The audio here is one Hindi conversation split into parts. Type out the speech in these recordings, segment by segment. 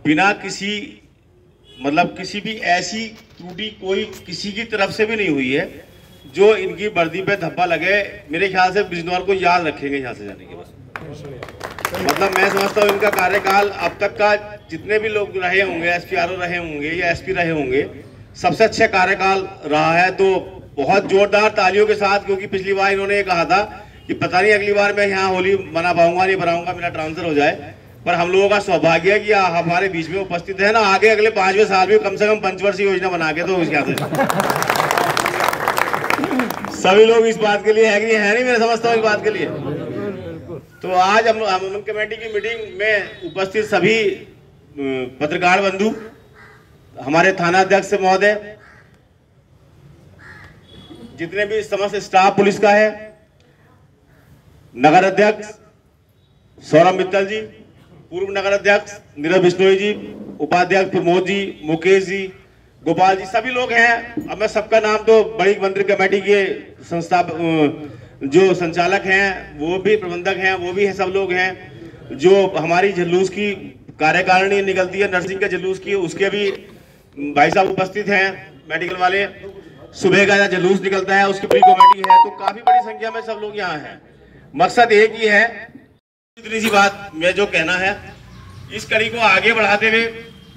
बिना किसी मतलब किसी भी ऐसी त्रुटि कोई किसी की तरफ से भी नहीं हुई है जो इनकी वर्दी पे धब्बा लगे। मेरे ख्याल से बिजनौर को याद रखेंगे यहाँ से जाने के बाद। मतलब मैं समझता हूँ इनका कार्यकाल अब तक का जितने भी लोग रहे होंगे, SPRO रहे होंगे या SP रहे होंगे, सबसे अच्छा कार्यकाल रहा है। तो बहुत जोरदार तालियों के साथ, क्योंकि पिछली बार इन्होंने ये कहा था कि पता नहीं अगली बार मैं यहाँ होली मना पाऊंगा नहीं बनाऊंगा, मेरा ट्रांसफर हो जाए। पर हम लोगों का सौभाग्य है कि हमारे बीच में उपस्थित है ना। आगे अगले 5वें साल भी कम से कम पंचवर्षीय योजना बना के तो क्या सभी लोग इस बात के लिए है कि है नहीं, मैं समझता हूँ इस बात के लिए। तो आज हम कमेटी की मीटिंग में उपस्थित सभी पत्रकार बंधु, हमारे थाना अध्यक्ष महोदय, जितने भी समस्त स्टाफ पुलिस का है, नगर अध्यक्ष सौरभ मित्तल जी, पूर्व नगर अध्यक्ष नीरज बिश्नोई जी, उपाध्यक्ष प्रमोद जी, मुकेश जी, गोपाल जी, सभी लोग हैं। अब मैं सबका नाम तो बड़ी मंदिर कमेटी के संस्था जो संचालक हैं वो भी, प्रबंधक हैं वो भी है, सब लोग हैं। जो हमारी जुलूस की कार्यकारिणी निकलती है नर्सिंग के जुलूस की, उसके भी भाई साहब उपस्थित हैं, मेडिकल वाले। सुबह का जुलूस निकलता है उसकी पूरी कमेटी है। तो काफी बड़ी संख्या में सब लोग यहाँ हैं। मकसद एक ही है, इतनी सी बात मैं जो कहना है, इस कड़ी को आगे बढ़ाते हुए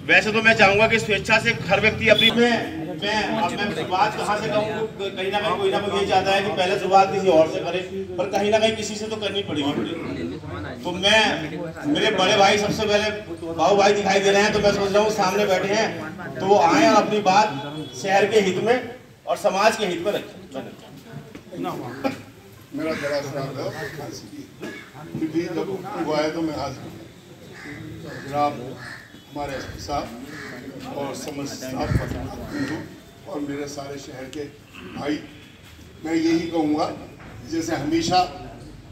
वैसे तो मैं चाहूंगा कि स्वेच्छा से हर व्यक्ति अपनी मैं शुरुआत कहाँ से कहूँ, कहीं ना कहीं कोई ना कोई ये चाहता है कि पहले शुरुआत किसी और से करे, पर कहीं ना कहीं किसी से तो करनी पड़ेगी। तो मैं, मेरे बड़े भाई सबसे पहले बाबू भाई दिखाई दे रहे हैं, तो मैं सोच रहा हूँ सामने बैठे हैं तो वो आए और अपनी बात शहर के हित में और समाज के हित में रखें। मेरा बड़ा श्राद्ध है, जब हुआ है तो मैं आज जनाब हमारे SP साहब और समस्त स्टाफ और मेरे सारे शहर के भाई, मैं यही कहूँगा जैसे हमेशा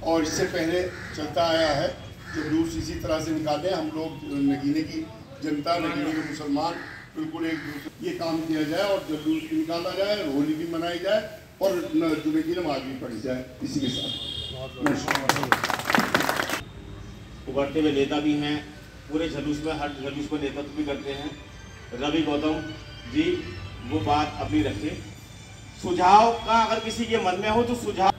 और इससे पहले चलता आया है, जुलूस इसी तरह से निकालें। हम लोग नगीने की जनता, नगीने के मुसलमान बिल्कुल एक दूसरे ये काम किया जाए और जुलूस भी निकाला जाए, होली भी मनाई जाए और जुमे की नमाज भी पढ़ी जाए। इसी के साथ उभरते हुए नेता भी हैं, पूरे जुलूस में हर जुलूस को नेतृत्व भी करते हैं। रवि गौतम जी वो बात अपनी रखें। सुझाव का अगर किसी के मन में हो तो सुझाव।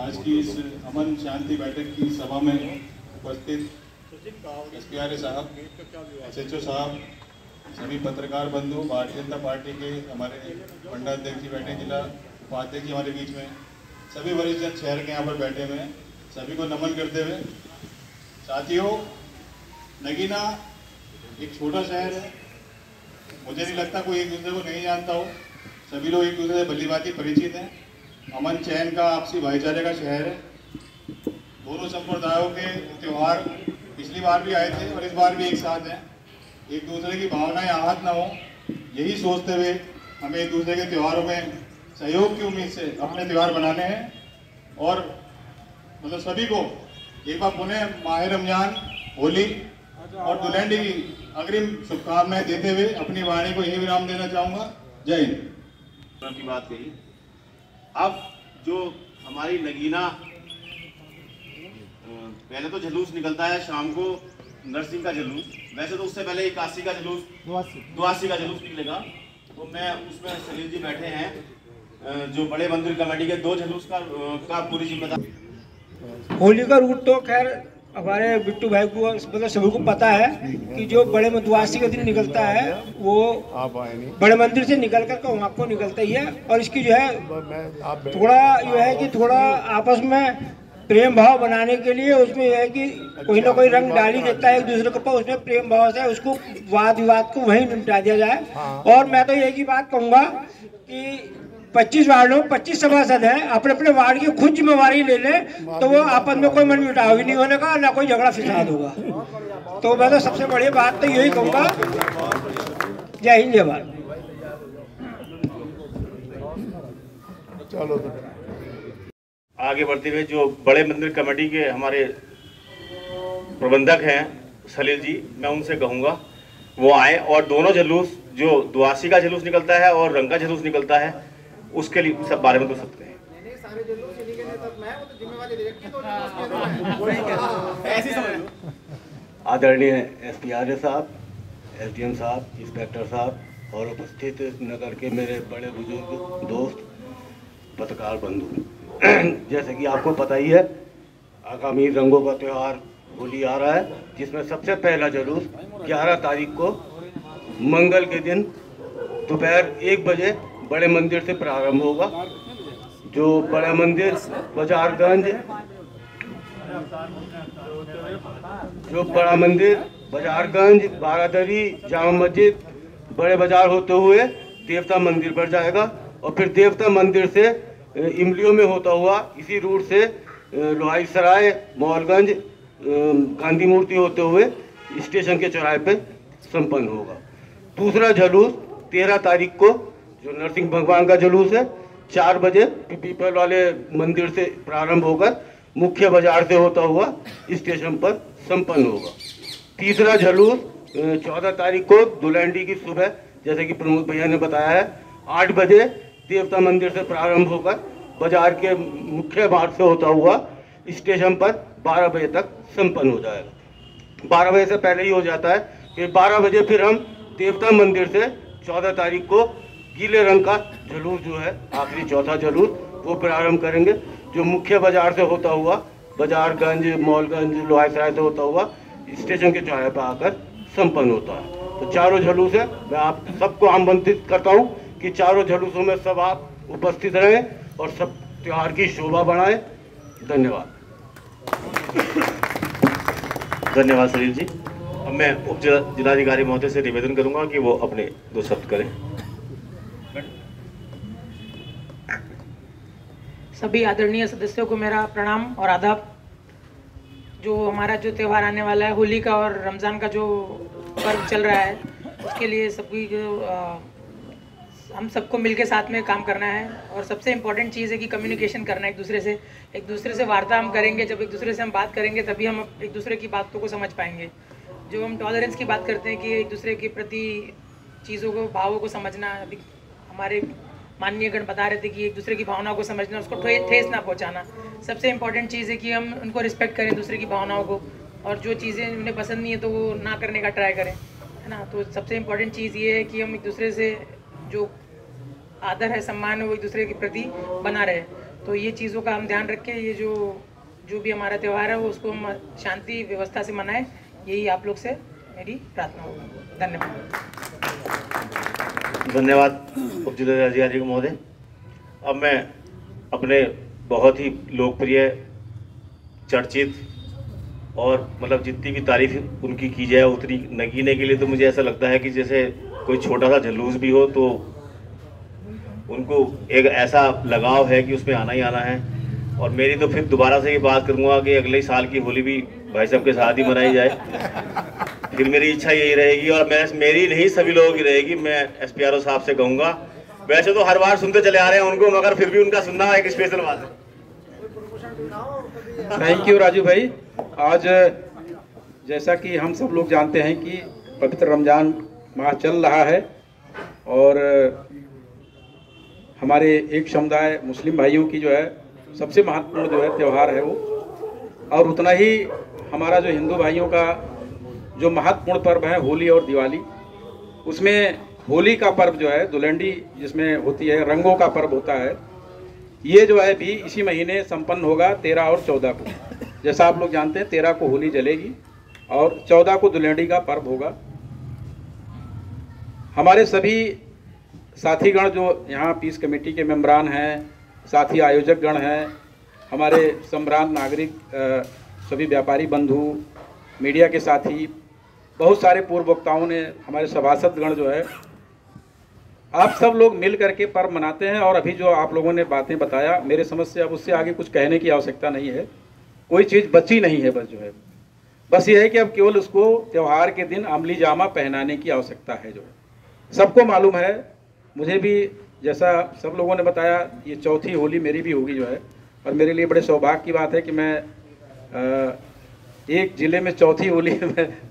आज की इस अमन शांति बैठक की सभा में उपस्थित SPRO साहब, SHO साहब, सभी पत्रकार बंधु, भारतीय जनता पार्टी के हमारे मंडलाध्यक्ष जी बैठे, जिला उपाध्यक्ष जी हमारे बीच में, सभी वरिष्ठ जन शहर के यहाँ पर बैठे हुए हैं, सभी को नमन करते हुए, साथियों, नगीना एक छोटा शहर है। मुझे नहीं लगता कोई एक दूसरे को नहीं जानता हो, सभी लोग एक दूसरे से भलीभांति परिचित हैं। अमन चैन का, आपसी भाईचारे का शहर है। दोनों संप्रदायों के त्यौहार पिछली बार भी आए थे और इस बार भी एक साथ हैं। एक दूसरे की भावनाएं आहत ना हो, यही सोचते हुए हमें एक दूसरे के त्योहारों में सहयोग की उम्मीद से अपने त्यौहार बनाने हैं। और मतलब सभी को एक बार पुनः माह रमजान, होली और दुल्हन की अग्रिम शुभकामनाएं देते हुए अपनी वाणी को यही विराम देना चाहूँगा। जय हिंद। की बात कही। अब जो हमारी नगीना, पहले तो जुलूस निकलता है शाम को, नरसिंह का जुलूस, वैसे तो उससे पहले 81 का जुलूस, 82 का जुलूस निकलेगा। तो मैं उसमें सलील जी बैठे हैं जो बड़े मंदिर कमेटी के 2 जुलूस का पूरी जिम्मेदारी। होली का रूट तो खैर हमारे बिट्टू भाई को मतलब सभी को पता है कि जो बड़े द्वादशी के दिन निकलता है वो बड़े मंदिर से निकल कर वहाँ को निकलता ही है। और इसकी जो है थोड़ा ये है कि थोड़ा आपस में प्रेम भाव बनाने के लिए उसमें यह है कि कोई ना कोई रंग डाल ही देता है एक दूसरे के ऊपर, उसमें प्रेम भाव से उसको वाद विवाद को वहीं निपटा दिया जाए। और मैं तो एक ही बात कहूँगा कि 25 वार्डों 25 सभासद हैं, अपने अपने वार्ड की खुद जिम्मेवारी ले लें तो वो आपस में कोई मनमुटाव भी नहीं होने का, ना कोई झगड़ा फिसाद होगा। तो मैं तो सबसे बड़ी बात तो यही कहूँगा। जय हिंद, जय भारत। चलो आगे बढ़ते हुए जो बड़े मंदिर कमेटी के हमारे प्रबंधक हैं सलील जी, मैं उनसे कहूँगा वो आए और दोनों जुलूस, जो द्वादशी का जुलूस निकलता है और रंग का जुलूस निकलता है, उसके लिए सब बारे में तो सकते हैं। आदरणीय एसपी आर्य साहब, एसडीएम साहब, इंस्पेक्टर साहब और उपस्थित नगर के मेरे बड़े बुजुर्ग दोस्त पत्रकार बंधु, जैसे कि आपको पता ही है आगामी रंगों का त्यौहार होली आ रहा है, जिसमें सबसे पहला जुलूस 11 तारीख को मंगल के दिन दोपहर 1 बजे बड़े मंदिर से प्रारंभ होगा। जो बड़ा मंदिर बाजारगंज, बारादरी, जामा मस्जिद, बड़े बाजार होते हुए देवता मंदिर पर जाएगा और फिर देवता मंदिर से इमलियों में होता हुआ इसी रूट से लोहाई सराय, मौलगंज, गांधी मूर्ति होते हुए स्टेशन के चौराहे पे संपन्न होगा। दूसरा जुलूस 13 तारीख को जो नरसिंह भगवान का जुलूस है 4 बजे पीपल वाले मंदिर से प्रारंभ होकर मुख्य बाजार से होता हुआ स्टेशन पर संपन्न होगा। तीसरा जुलूस 14 तारीख को दुलंडी की सुबह, जैसे कि प्रमोद भैया ने बताया है, 8 बजे देवता मंदिर से प्रारंभ होकर बाजार के मुख्य मार्ग से होता हुआ स्टेशन पर 12 बजे तक संपन्न हो जाएगा। 12 बजे से पहले ही हो जाता है, फिर 12 बजे फिर हम देवता मंदिर से 14 तारीख को गीले रंग का जुलूस जो है आखिरी चौथा जुलूस वो प्रारंभ करेंगे, जो मुख्य बाजार से होता हुआ बाजारगंज, मॉलगंज, लोहाई सराय से होता हुआ स्टेशन के चौराहे पर आकर संपन्न होता है। तो चारों जुलूस है, मैं आप सबको आमंत्रित करता हूं कि चारों जुलूसों में सब आप उपस्थित रहें और सब त्योहार की शोभा बढ़ाएं। धन्यवाद। धन्यवाद सलील जी। अब मैं उप जिलाधिकारी महोदय से निवेदन करूंगा कि वो अपने 2 शब्द करें। सभी आदरणीय सदस्यों को मेरा प्रणाम और आदाब। जो हमारा जो त्यौहार आने वाला है होली का और रमज़ान का जो पर्व चल रहा है, उसके लिए सभी हम सबको मिलके साथ में काम करना है और सबसे इम्पोर्टेंट चीज़ है कि कम्युनिकेशन करना है एक दूसरे से वार्ता हम करेंगे। जब एक दूसरे से हम बात करेंगे तभी हम एक दूसरे की बातों को समझ पाएंगे। जो हम टॉलरेंस की बात करते हैं कि एक दूसरे के प्रति चीज़ों को, भावों को समझना, अभी हमारे माननीय गण बता रहे थे कि एक दूसरे की भावनाओं को समझना, उसको ठेस ना पहुंचाना। सबसे इम्पोर्टेंट चीज़ है कि हम उनको रिस्पेक्ट करें दूसरे की भावनाओं को, और जो चीज़ें उन्हें पसंद नहीं है तो वो ना करने का ट्राई करें, है ना। तो सबसे इम्पोर्टेंट चीज़ ये है कि हम एक दूसरे से जो आदर है, सम्मान है, वो एक दूसरे के प्रति बना रहे। तो ये चीज़ों का हम ध्यान रखें। ये जो भी हमारा त्यौहार है वो उसको हम शांति व्यवस्था से मनाएं, यही आप लोग से मेरी प्रार्थना होगी। धन्यवाद। धन्यवाद उप जिलाधिकारी महोदय। अब मैं अपने बहुत ही लोकप्रिय, चर्चित और मतलब जितनी भी तारीफ उनकी की जाए उतनी नगीने के लिए, तो मुझे ऐसा लगता है कि जैसे कोई छोटा सा जुलूस भी हो तो उनको एक ऐसा लगाव है कि उसमें आना ही आना है। और मेरी तो फिर दोबारा से ये बात करूँगा कि अगले साल की होली भी भाई साहब के साथ ही मनाई जाए। फिर मेरी इच्छा यही रहेगी, और मेरी नहीं सभी लोगों की रहेगी। मैं एसपीआरओ साहब से कहूँगा, वैसे तो हर बार सुनते चले आ रहे हैं उनको, मगर फिर भी उनका सुनना एक स्पेशल बात है। थैंक यू राजू भाई। आज जैसा कि हम सब लोग जानते हैं कि पवित्र रमज़ान माह चल रहा है और हमारे एक समुदाय मुस्लिम भाइयों की जो है सबसे महत्वपूर्ण जो है त्यौहार है वो, और उतना ही हमारा जो हिंदू भाइयों का जो महत्वपूर्ण पर्व है होली और दिवाली, उसमें होली का पर्व जो है दुलंडी जिसमें होती है, रंगों का पर्व होता है, ये जो है भी इसी महीने संपन्न होगा 13 और 14 को। जैसा आप लोग जानते हैं 13 को होली जलेगी और 14 को दुलंडी का पर्व होगा। हमारे सभी साथीगण जो यहाँ पीस कमेटी के मेम्बरान हैं, साथी आयोजक गण हैं, हमारे सम्रांत नागरिक, सभी व्यापारी बंधु, मीडिया के साथी, बहुत सारे पूर्व वक्ताओं ने, हमारे सभासद गण जो है, आप सब लोग मिल करके पर्व मनाते हैं। और अभी जो आप लोगों ने बातें बताया, मेरे समझ से अब उससे आगे कुछ कहने की आवश्यकता नहीं है, कोई चीज़ बची नहीं है। बस जो है बस ये है कि अब केवल उसको त्यौहार के दिन अमली जामा पहनाने की आवश्यकता है। जो है सबको मालूम है, मुझे भी जैसा सब लोगों ने बताया, ये चौथी होली मेरी भी होगी जो है, और मेरे लिए बड़े सौभाग्य की बात है कि मैं एक ज़िले में चौथी होली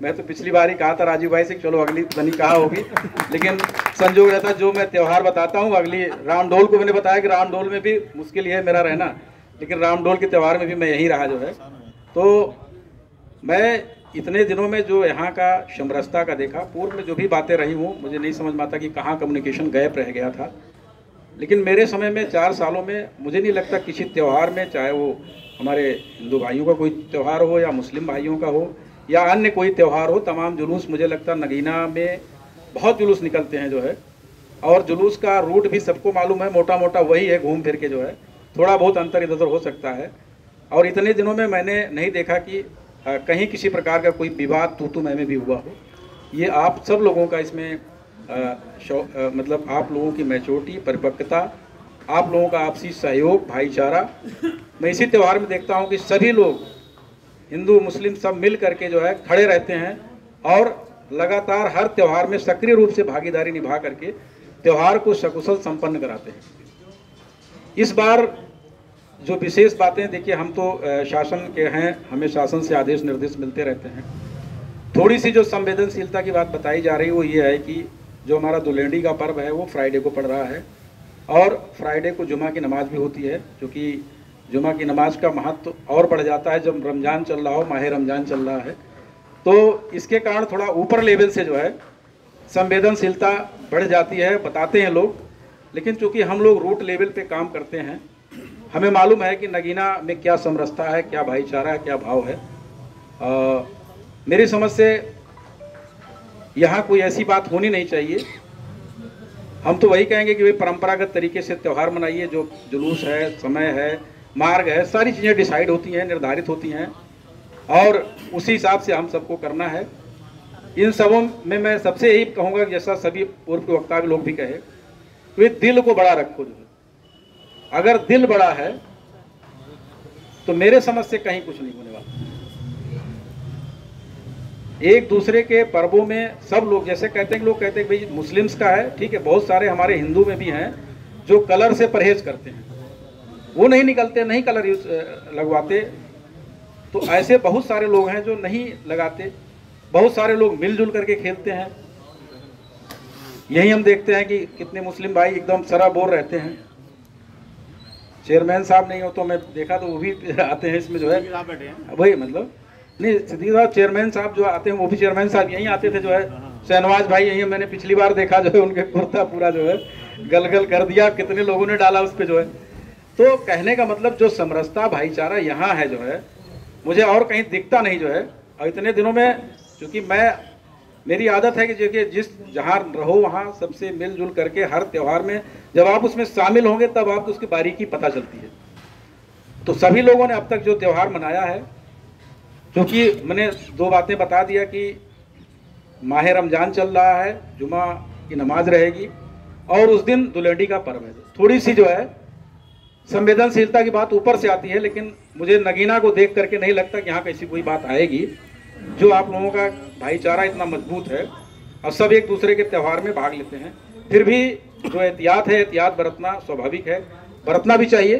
मैं तो पिछली बार ही कहा था राजू भाई से चलो अगली बनी कहा होगी, लेकिन संजोग रहता जो मैं त्यौहार बताता हूँ अगली रामडोल को मैंने बताया कि रामडोल में भी मुश्किल है मेरा रहना, लेकिन रामडोल के त्यौहार में भी मैं यहीं रहा जो है। तो मैं इतने दिनों में जो यहाँ का समरसता का देखा, पूर्व में जो भी बातें रही हूँ मुझे नहीं समझ में आता कि कहाँ कम्युनिकेशन गैप रह गया था, लेकिन मेरे समय में 4 सालों में मुझे नहीं लगता किसी त्यौहार में, चाहे वो हमारे हिंदू भाइयों का कोई त्यौहार हो या मुस्लिम भाइयों का हो या अन्य कोई त्यौहार हो, तमाम जुलूस मुझे लगता नगीना में बहुत जुलूस निकलते हैं जो है। और जुलूस का रूट भी सबको मालूम है, मोटा मोटा वही है, घूम फिर के जो है, थोड़ा बहुत अंतर इधर उधर हो सकता है। और इतने दिनों में मैंने नहीं देखा कि कहीं किसी प्रकार का कोई विवाद तू मैं भी हुआ हो। ये आप सब लोगों का इसमें मतलब आप लोगों की मैच्योरिटी, परिपक्वता, आप लोगों का आपसी सहयोग, भाईचारा, मैं इसी त्यौहार में देखता हूँ कि सभी लोग हिंदू मुस्लिम सब मिल करके जो है खड़े रहते हैं और लगातार हर त्यौहार में सक्रिय रूप से भागीदारी निभा करके त्यौहार को सकुशल संपन्न कराते हैं। इस बार जो विशेष बातें, देखिए हम तो शासन के हैं, हमें शासन से आदेश निर्देश मिलते रहते हैं। थोड़ी सी जो संवेदनशीलता की बात बताई जा रही है वो ये है कि जो हमारा दुलेंडी का पर्व है वो फ्राइडे को पड़ रहा है और फ्राइडे को जुमा की नमाज भी होती है, क्योंकि जुमा की नमाज का महत्व और बढ़ जाता है जब रमज़ान चल रहा हो, माह रमज़ान चल रहा है। तो इसके कारण थोड़ा ऊपर लेवल से जो है संवेदनशीलता बढ़ जाती है, बताते हैं लोग। लेकिन चूंकि हम लोग रूट लेवल पे काम करते हैं, हमें मालूम है कि नगीना में क्या समरसता है, क्या भाईचारा है, क्या भाव है। मेरी समझ से यहाँ कोई ऐसी बात होनी नहीं चाहिए। हम तो वही कहेंगे कि भाई परंपरागत तरीके से त्यौहार मनाइए, जो जुलूस है, समय है, मार्ग है, सारी चीज़ें डिसाइड होती हैं, निर्धारित होती हैं और उसी हिसाब से हम सबको करना है। इन सबों में मैं सबसे यही कहूँगा, जैसा सभी पूर्व वक्ता लोग भी कहे, तो दिल को बड़ा रखो। अगर दिल बड़ा है तो मेरे समझ से कहीं कुछ नहीं होने वाला। एक दूसरे के पर्वों में सब लोग, जैसे कहते हैं, लोग कहते हैं भाई मुस्लिम्स का है, ठीक है, बहुत सारे हमारे हिंदू में भी हैं जो कलर से परहेज करते हैं, वो नहीं निकलते, नहीं कलर यूज लगवाते। तो ऐसे बहुत सारे लोग हैं जो नहीं लगाते, बहुत सारे लोग मिलजुल करके खेलते हैं। यही हम देखते हैं कि कितने मुस्लिम भाई एकदम सराबोर रहते हैं। चेयरमैन साहब नहीं हो तो मैं देखा तो वो भी आते हैं इसमें जो है, वही मतलब नहीं, सिद्दीकी साहब चेयरमैन साहब जो आते हैं वो भी चेयरमैन साहब यहीं आते थे जो है। शहनवाज भाई यहीं मैंने पिछली बार देखा जो है, उनके कुर्ता पूरा जो है गलगल कर दिया, कितने लोगों ने डाला उस पर जो है। तो कहने का मतलब जो समरसता भाईचारा यहाँ है जो है, मुझे और कहीं दिखता नहीं जो है। और इतने दिनों में चूँकि मेरी आदत है कि जिस जहाँ रहो वहाँ सबसे मिलजुल करके हर त्यौहार में जब आप उसमें शामिल होंगे तब आपको उसकी बारीकी पता चलती है। तो सभी लोगों ने अब तक जो त्यौहार मनाया है, क्योंकि मैंने 2 बातें बता दिया कि माह रमज़ान चल रहा है, जुमा की नमाज रहेगी और उस दिन दुलेंडी का पर्व है। थोड़ी सी जो है संवेदनशीलता की बात ऊपर से आती है, लेकिन मुझे नगीना को देख करके नहीं लगता कि यहाँ कैसी कोई बात आएगी। जो आप लोगों का भाईचारा इतना मजबूत है और सब एक दूसरे के त्यौहार में भाग लेते हैं, फिर भी जो एहतियात है, एहतियात बरतना स्वाभाविक है, बरतना भी चाहिए।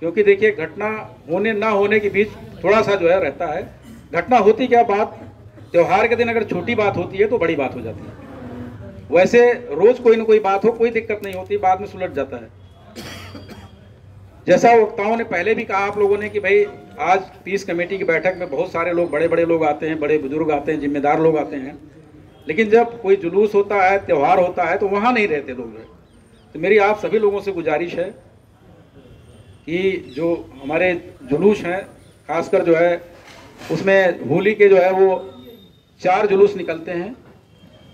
क्योंकि देखिए घटना होने ना होने के बीच थोड़ा सा जो है रहता है। घटना होती क्या बात, त्यौहार के दिन अगर छोटी बात होती है तो बड़ी बात हो जाती है। वैसे रोज कोई ना कोई बात हो, कोई दिक्कत नहीं होती, बाद में सुलझ जाता है। जैसा वक्ताओं ने पहले भी कहा आप लोगों ने कि भाई आज पीस कमेटी की बैठक में बहुत सारे लोग, बड़े बड़े लोग आते हैं, बड़े बुजुर्ग आते हैं, जिम्मेदार लोग आते हैं, लेकिन जब कोई जुलूस होता है, त्यौहार होता है तो वहाँ नहीं रहते लोग। तो मेरी आप सभी लोगों से गुजारिश है कि जो हमारे जुलूस हैं, खासकर जो है उसमें होली के जो है वो 4 जुलूस निकलते हैं।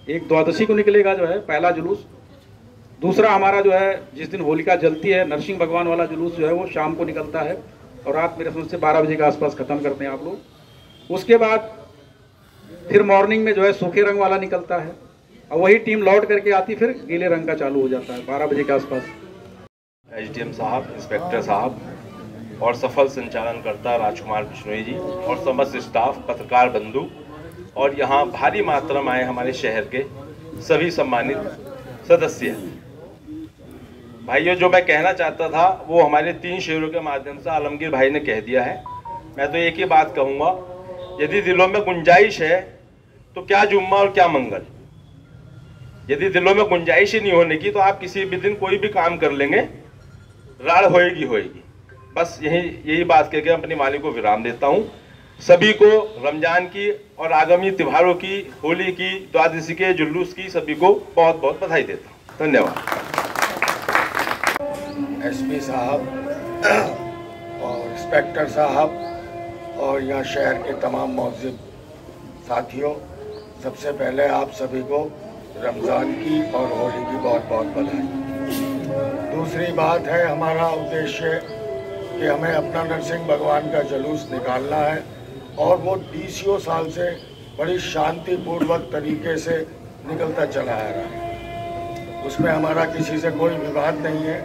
एक द्वादशी को निकलेगा जो है पहला जुलूस, दूसरा हमारा जो है जिस दिन होलिका जलती है नरसिंह भगवान वाला जुलूस जो है वो शाम को निकलता है और रात मेरे समझ से 12 बजे के आसपास ख़त्म करते हैं आप लोग। उसके बाद फिर मॉर्निंग में जो है सूखे रंग वाला निकलता है और वही टीम लौट करके आती, फिर गीले रंग का चालू हो जाता है 12 बजे के आसपास। एसडीएम साहब, इंस्पेक्टर साहब और सफल संचालनकर्ता राजकुमार बिश्नोई जी और समस्त स्टाफ, पत्रकार बंधु और यहाँ भारी मात्रा में आए हमारे शहर के सभी सम्मानित सदस्य। भाइयों, जो मैं कहना चाहता था वो हमारे 3 शेरों के माध्यम से आलमगीर भाई ने कह दिया है। मैं तो एक ही बात कहूँगा, यदि दिलों में गुंजाइश है तो क्या जुम्मा और क्या मंगल। यदि दिलों में गुंजाइश ही नहीं होने की तो आप किसी भी दिन कोई भी काम कर लेंगे, राड़ होएगी होएगी। बस यही बात कहकर अपनी वाणी को विराम देता हूँ। सभी को रमजान की और आगामी त्योहारों की, होली की, द्वादशी के जुलूस की सभी को बहुत बहुत बधाई देता हूँ। धन्यवाद। एसपी साहब और इंस्पेक्टर साहब और यहाँ शहर के तमाम मौजूद साथियों, सबसे पहले आप सभी को रमज़ान की और होली की बहुत बहुत बधाई। दूसरी बात है, हमारा उद्देश्य कि हमें अपना नरसिंह भगवान का जुलूस निकालना है और वो 20 साल से बड़ी शांतिपूर्वक तरीके से निकलता चला आ रहा है। उसमें हमारा किसी से कोई विवाद नहीं है,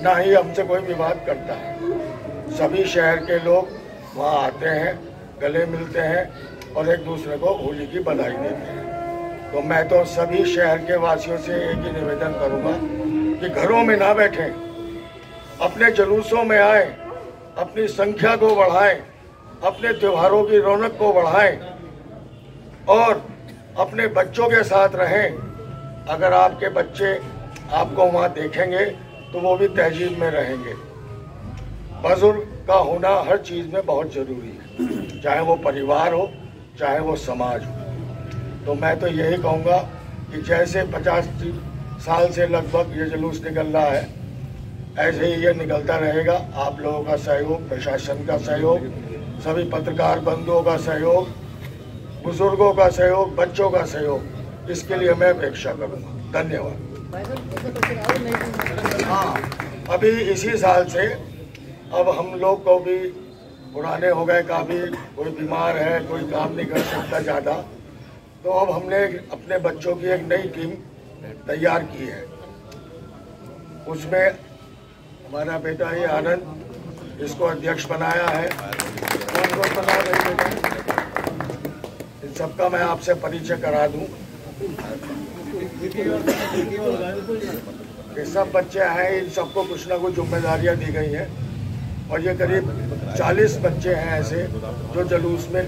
ना ही हमसे कोई विवाद करता है। सभी शहर के लोग वहाँ आते हैं, गले मिलते हैं और एक दूसरे को होली की बधाई देते हैं। तो मैं तो सभी शहर के वासियों से एक ही निवेदन करूँगा कि घरों में ना बैठें, अपने जुलूसों में आए, अपनी संख्या को बढ़ाएं, अपने त्योहारों की रौनक को बढ़ाएं और अपने बच्चों के साथ रहें। अगर आपके बच्चे आपको वहाँ देखेंगे तो वो भी तहजीब में रहेंगे। बुजुर्ग का होना हर चीज़ में बहुत ज़रूरी है, चाहे वो परिवार हो, चाहे वो समाज हो। तो मैं तो यही कहूँगा कि जैसे 50 साल से लगभग ये जुलूस निकल रहा है, ऐसे ही ये निकलता रहेगा। आप लोगों का सहयोग, प्रशासन का सहयोग, सभी पत्रकार बंधुओं का सहयोग, बुजुर्गों का सहयोग, बच्चों का सहयोग, इसके लिए मैं अपेक्षा करूँगा। धन्यवाद। हाँ, अभी इसी साल से अब हम लोग को भी पुराने हो गए काफ़ी, कोई बीमार है, कोई काम नहीं कर सकता ज़्यादा, तो अब हमने अपने बच्चों की एक नई टीम तैयार की है। उसमें हमारा बेटा ये आनंद, इसको अध्यक्ष बनाया है। कौन बना रही बेटा? इन सबका मैं आपसे परिचय करा दूं। ये सब बच्चे हैं, इन सबको कुछ ना कुछ जिम्मेदारियां दी गई हैं और ये करीब 40 बच्चे हैं ऐसे जो जुलूस में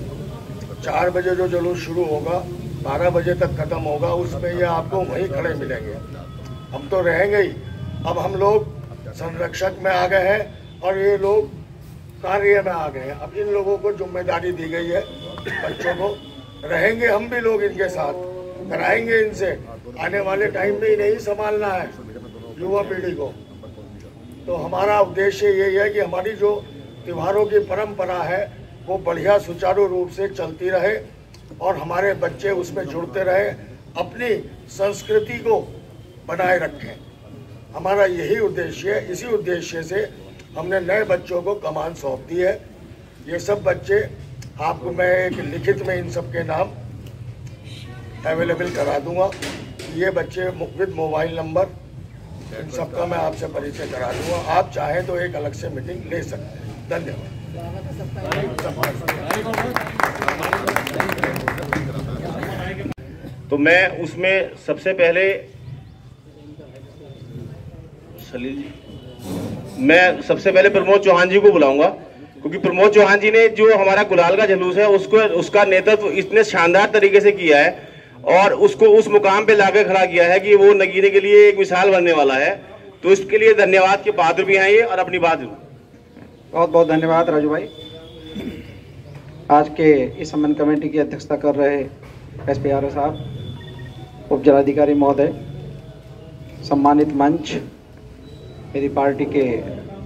4 बजे जो जुलूस शुरू होगा 12 बजे तक ख़त्म होगा, उसमें ये आपको वहीं खड़े मिलेंगे। हम तो रहेंगे ही। अब हम लोग संरक्षक में आ गए हैं और ये लोग कार्य में आ गए हैं। अब इन लोगों को जिम्मेदारी दी गई है, बच्चों को रहेंगे हम भी लोग इनके साथ, कराएंगे इनसे। आने वाले टाइम में इन्हें ही संभालना है, युवा पीढ़ी को। तो हमारा उद्देश्य यही है कि हमारी जो त्योहारों की परंपरा है वो बढ़िया सुचारू रूप से चलती रहे और हमारे बच्चे उसमें जुड़ते रहे, अपनी संस्कृति को बनाए रखें। हमारा यही उद्देश्य है। इसी उद्देश्य से हमने नए बच्चों को कमान सौंप दी है। ये सब बच्चे आपको मैं एक लिखित में इन सब के नाम अवेलेबल करा दूंगा। ये बच्चे विद मोबाइल नंबर, इन सब का मैं आपसे परिचय करा दूंगा। आप चाहें तो एक अलग से मीटिंग ले सकते हैं। धन्यवाद। तो मैं उसमें सबसे पहले प्रमोद चौहान जी को बुलाऊंगा, क्योंकि प्रमोद चौहान जी ने जो हमारा गुलाल का जुलूस है उसका नेतृत्व इतने शानदार तरीके से किया है और उसको उस मुकाम पे लाकर खड़ा किया है कि वो नगीने के लिए एक मिसाल बनने वाला है। तो इसके लिए धन्यवाद के पात्र भी हैं ये। और अपनी बात बहुत बहुत धन्यवाद राजू भाई। आज के इस सम्मान कमेटी की अध्यक्षता कर रहे एसपी आर साहब, उप जिलाधिकारी महोदय, सम्मानित मंच, मेरी पार्टी के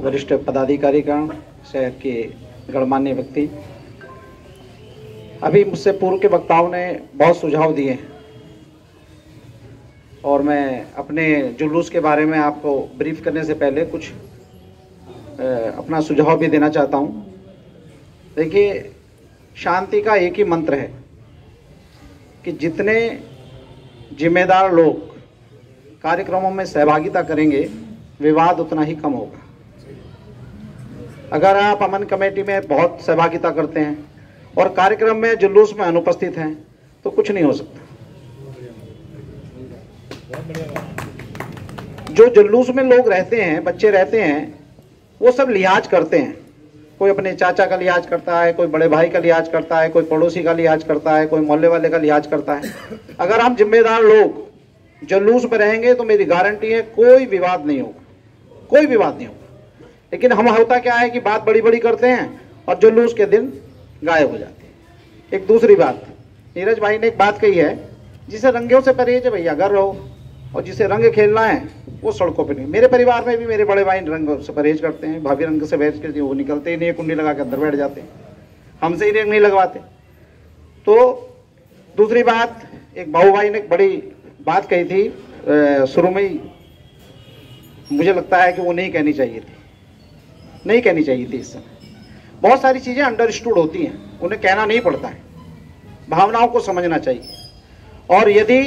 वरिष्ठ पदाधिकारीगण, शहर के गणमान्य व्यक्ति। अभी मुझसे पूर्व के वक्ताओं ने बहुत सुझाव दिए हैं और मैं अपने जुलूस के बारे में आपको ब्रीफ करने से पहले कुछ अपना सुझाव भी देना चाहता हूं। देखिए, शांति का एक ही मंत्र है कि जितने जिम्मेदार लोग कार्यक्रमों में सहभागिता करेंगे, विवाद उतना ही कम होगा। अगर आप अमन कमेटी में बहुत सहभागिता करते हैं और कार्यक्रम में जुलूस में अनुपस्थित हैं तो कुछ नहीं हो सकता। जो जुलूस में लोग रहते हैं, बच्चे रहते हैं, वो सब लिहाज करते हैं। कोई अपने चाचा का लिहाज करता है, कोई बड़े भाई का लिहाज करता है, कोई पड़ोसी का लिहाज करता है, कोई मोहल्ले वाले का लिहाज करता है। अगर हम जिम्मेदार लोग जुलूस में रहेंगे तो मेरी गारंटी है कोई विवाद नहीं होगा, कोई विवाद नहीं होगा। लेकिन हम होता क्या है कि बात बड़ी बड़ी करते हैं और जुलूस के दिन गायब हो जाते हैं। एक दूसरी बात, नीरज भाई ने एक बात कही है, जिसे रंगों से परहेज है भैया घर रहो, और जिसे रंग खेलना है वो सड़कों पे नहीं। मेरे परिवार में भी मेरे बड़े भाई रंग से परहेज करते हैं, भाभी रंग से परहेज करती है, वो निकलते ही नहीं, कुंडी लगा के अंदर बैठ जाते हैं, हमसे ही रंग नहीं लगवाते। तो दूसरी बात, एक भाऊ भाई ने एक बड़ी बात कही थी शुरू में ही, मुझे लगता है कि वो नहीं कहनी चाहिए थी, नहीं कहनी चाहिए थी। इस समय बहुत सारी चीज़ें अंडरस्टूड होती हैं, उन्हें कहना नहीं पड़ता है, भावनाओं को समझना चाहिए। और यदि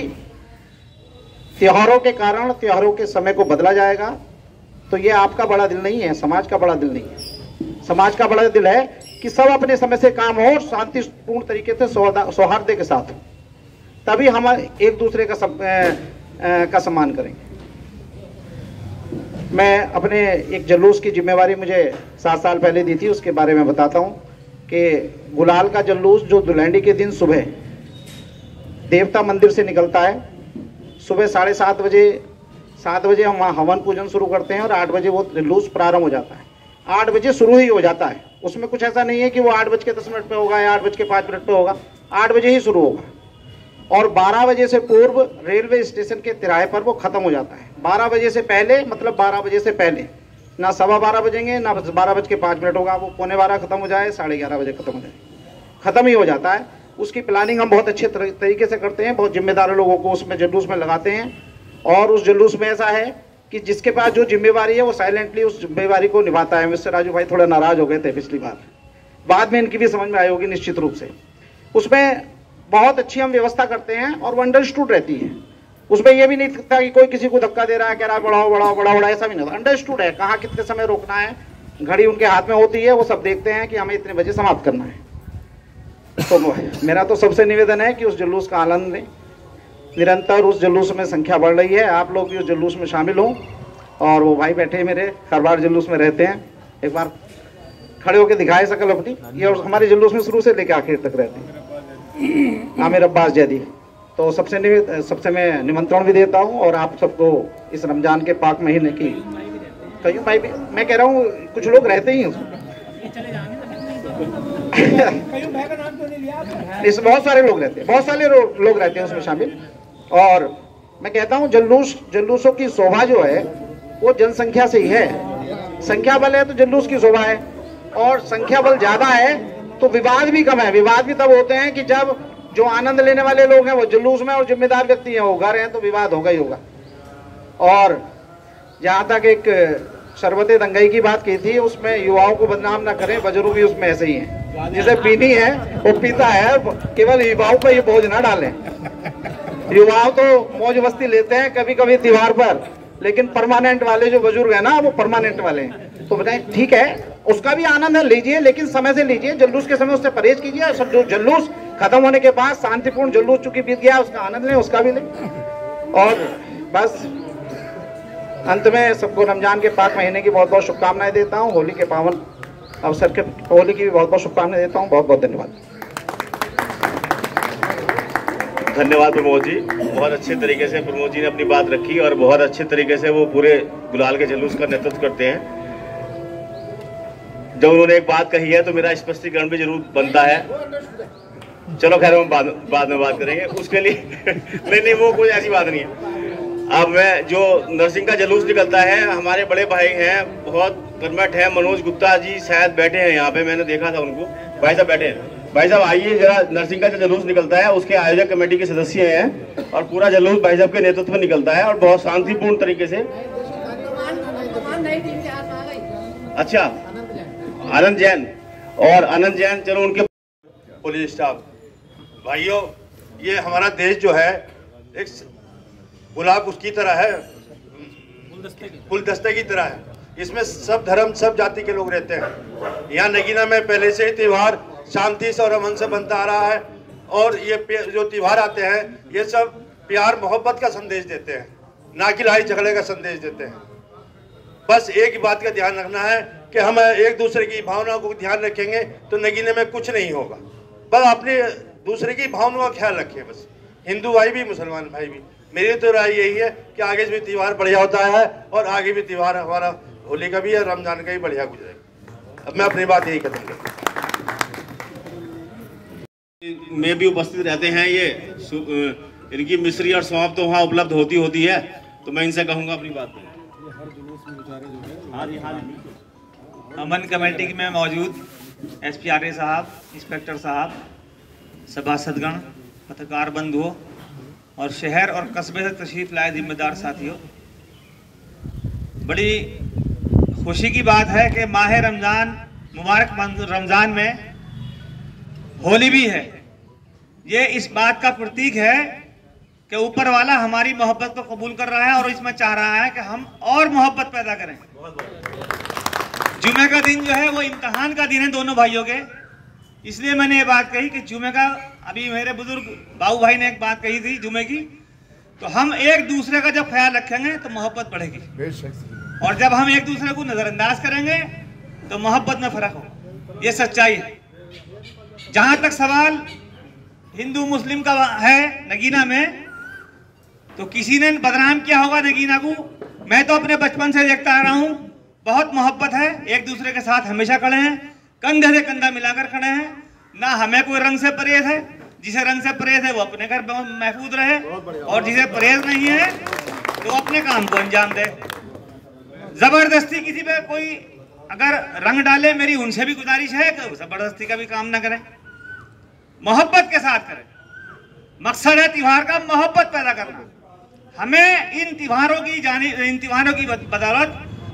त्योहारों के कारण त्योहारों के समय को बदला जाएगा तो ये आपका बड़ा दिल नहीं है, समाज का बड़ा दिल नहीं है। समाज का बड़ा दिल है कि सब अपने समय से काम हो और शांतिपूर्ण तरीके से सौहार्द के साथ हो, तभी हम एक दूसरे का सम्मान करेंगे। मैं अपने एक जुलूस की जिम्मेवारी मुझे 7 साल पहले दी थी, उसके बारे में बताता हूँ कि गुलाल का जुलूस जो दुलहंडी के दिन सुबह देवता मंदिर से निकलता है, सुबह 7:30 बजे 7 बजे हम वहाँ हवन पूजन शुरू करते हैं और 8 बजे वो जुलूस प्रारंभ हो जाता है। 8 बजे शुरू ही हो जाता है, उसमें कुछ ऐसा नहीं है कि वो 8:10 पे होगा या 8:05 पे होगा, 8 बजे ही शुरू होगा और 12 बजे से पूर्व रेलवे स्टेशन के तिराहे पर वो खत्म हो जाता है। 12 बजे से पहले मतलब 12 बजे से पहले ना 12:15 बजेंगे ना 12:05 होगा, वो 11:15 खत्म हो जाए, 11:30 बजे खत्म हो जाए, खत्म ही हो जाता है। उसकी प्लानिंग हम बहुत अच्छे तरीके से करते हैं, बहुत जिम्मेदार लोगों को उसमें जुलूस में लगाते हैं। और उस जुलूस में ऐसा है कि जिसके पास जो जिम्मेवारी है वो साइलेंटली उस जिम्मेवारी को निभाता है। मिस्टर राजू भाई थोड़ा नाराज हो गए थे पिछली बार, बाद में इनकी भी समझ में आई होगी निश्चित रूप से। उसमें बहुत अच्छी हम व्यवस्था करते हैं और वो अंडरस्टूड रहती है। उसमें यह भी नहीं दिखता कि कोई किसी को धक्का दे रहा है, कह रहा है बढ़ाओ बढ़ाओ बढ़ाओ बढ़ाओ, ऐसा भी नहीं होता। अंडरस्टूड है, कहाँ कितने समय रोकना है, घड़ी उनके हाथ में होती है, वो सब देखते हैं कि हमें इतने बजे समाप्त करना है। तो मेरा तो सबसे निवेदन है कि उस जुलूस का आनंद लें, निरंतर उस जुलूस में संख्या बढ़ रही है, आप लोग भी उस जुलूस में शामिल हों। और वो भाई बैठे मेरे हर बार जुलूस में रहते हैं, एक बार खड़े होकर दिखाए शकल अपनी, ये और हमारे जुलूस में शुरू से लेकर आखिर तक रहते हैं, आमिर अब्बास जैदी। तो सबसे मैं निमंत्रण भी देता हूँ और आप सबको इस रमजान के पाक महीने की कई भाई भी, मैं कह रहा हूँ कुछ लोग रहते ही हैं इस बहुत सारे लोग रहते हैं, बहुत सारे लोग रहते हैं उसमें शामिल। और मैं कहता हूँ जुलूसों की शोभा जो है वो जनसंख्या से ही है। संख्या बल है तो जुलूस की शोभा है, और संख्या बल ज्यादा है तो विवाद भी कम है। विवाद भी तब होते हैं कि जब जो आनंद लेने वाले लोग हैं वो जुलूस में और जिम्मेदार व्यक्ति हैं वो घर हैं, तो विवाद होगा ही होगा। और जहाँ तक एक शरबते दंगई की बात की थी, उसमें युवाओं को बदनाम ना करें, बजरू भी उसमें ऐसे ही हैं, जिसे पीनी है वो पीता है, केवल युवाओं पर ये बोझ ना डालें। युवा तो मौज मस्ती लेते हैं कभी कभी त्योहार पर, लेकिन परमानेंट वाले जो बुजुर्ग है ना वो परमानेंट वाले हैं। तो बताएं ठीक है, उसका भी आनंद लीजिए, लेकिन समय से लीजिए, जुलूस के समय उससे परहेज कीजिए। सब जो जुलूस खत्म होने के बाद शांतिपूर्ण जुलूस चूंकि बीत गया उसका आनंद लें, उसका भी लें। और बस अंत में सबको रमजान के पाक महीने की बहुत बहुत शुभकामनाएं देता हूँ, होली के पावन अवसर के होली की भी बहुत बहुत शुभकामनाएं देता हूँ। बहुत बहुत धन्यवाद। धन्यवाद प्रमोद जी, बहुत अच्छे तरीके से प्रमोद जी ने अपनी बात रखी और बहुत अच्छे तरीके से वो पूरे गुलाल के जुलूस का नेतृत्व करते हैं। जब उन्होंने एक बात कही है तो मेरा स्पष्टीकरण भी जरूर बनता है। चलो खैर हम बाद में बात करेंगे उसके लिए नहीं वो कोई ऐसी बात नहीं है। अब मैं जो नरसिंह का जुलूस निकलता है, हमारे बड़े भाई हैं, बहुत कर्मठ है, मनोज गुप्ता जी शायद बैठे हैं यहाँ पे, मैंने देखा था उनको। भाई साहब बैठे हैं, भाई साहब आइए जरा। नरसिंह का जो जुलूस निकलता है उसके आयोजक कमेटी के सदस्य हैं और पूरा जुलूस भाई साहब के नेतृत्व में निकलता है और बहुत शांतिपूर्ण तरीके से। अच्छा, आनंद जैन और आनंद जैन, चलो उनके पुलिस स्टाफ भाइयों, ये हमारा देश जो है एक गुलाब उसकी तरह है, गुलदस्ते की तरह है। इसमें सब धर्म सब जाति के लोग रहते हैं। यहाँ नगीना में पहले से ही त्यौहार शांति से और अमन से बनता आ रहा है और ये जो त्यौहार आते हैं ये सब प्यार मोहब्बत का संदेश देते हैं, ना कि लड़ाई झगड़े का संदेश देते हैं। बस एक ही बात का ध्यान रखना है कि हम एक दूसरे की भावनाओं को ध्यान रखेंगे तो नगीने में कुछ नहीं होगा। बस अपने दूसरे की भावनाओं का ख्याल रखें, बस हिंदू भाई भी मुसलमान भाई भी। मेरी तो राय यही है कि आगे भी त्यौहार बढ़िया होता है और आगे भी त्यौहार हमारा होली का भी है, रमजान का भी बढ़िया गुजरेगा। अब मैं अपनी बात यही खत्म करता हूँ। में भी उपस्थित रहते हैं। ये इनकी मिश्री और सौंफ तो वहाँ उपलब्ध होती है, तो मैं इनसे कहूँगा अपनी बात। अमन कमेटी में मौजूद SPRA साहब, इंस्पेक्टर साहब, सभासदगण, पत्रकार बंधुओं और शहर और कस्बे से तशरीफ लाए जिम्मेदार साथियों, बड़ी खुशी की बात है कि माह रमज़ान मुबारक रमज़ान में होली भी है। ये इस बात का प्रतीक है कि ऊपर वाला हमारी मोहब्बत को कबूल कर रहा है और इसमें चाह रहा है कि हम और मोहब्बत पैदा करें। जुमे का दिन जो है वो इम्तहान का दिन है दोनों भाइयों के, इसलिए मैंने ये बात कही कि जुमे का, अभी मेरे बुजुर्ग बाबू भाई ने एक बात कही थी जुमे की, तो हम एक दूसरे का जब ख्याल रखेंगे तो मोहब्बत बढ़ेगी, और जब हम एक दूसरे को नजरअंदाज करेंगे तो मोहब्बत में फर्क हो। ये सच्चाई है। जहां तक सवाल हिंदू मुस्लिम का है नगीना में, तो किसी ने बदनाम किया होगा नगीना को। मैं तो अपने बचपन से देखता आ रहा हूं, बहुत मोहब्बत है, एक दूसरे के साथ हमेशा खड़े हैं, कंधे से कंधा मिलाकर खड़े हैं। ना हमें कोई रंग से परहेज है, जिसे रंग से परहेज है वो अपने घर महफूज रहे, और जिसे परहेज नहीं है तो अपने काम को अंजाम दे। जबरदस्ती किसी पे कोई अगर रंग डाले, मेरी उनसे भी गुजारिश है कि जबरदस्ती का भी काम ना करें, मोहब्बत के साथ करें। मकसद है त्योहार का मोहब्बत पैदा करना। हमें इन त्योहारों की बदौलत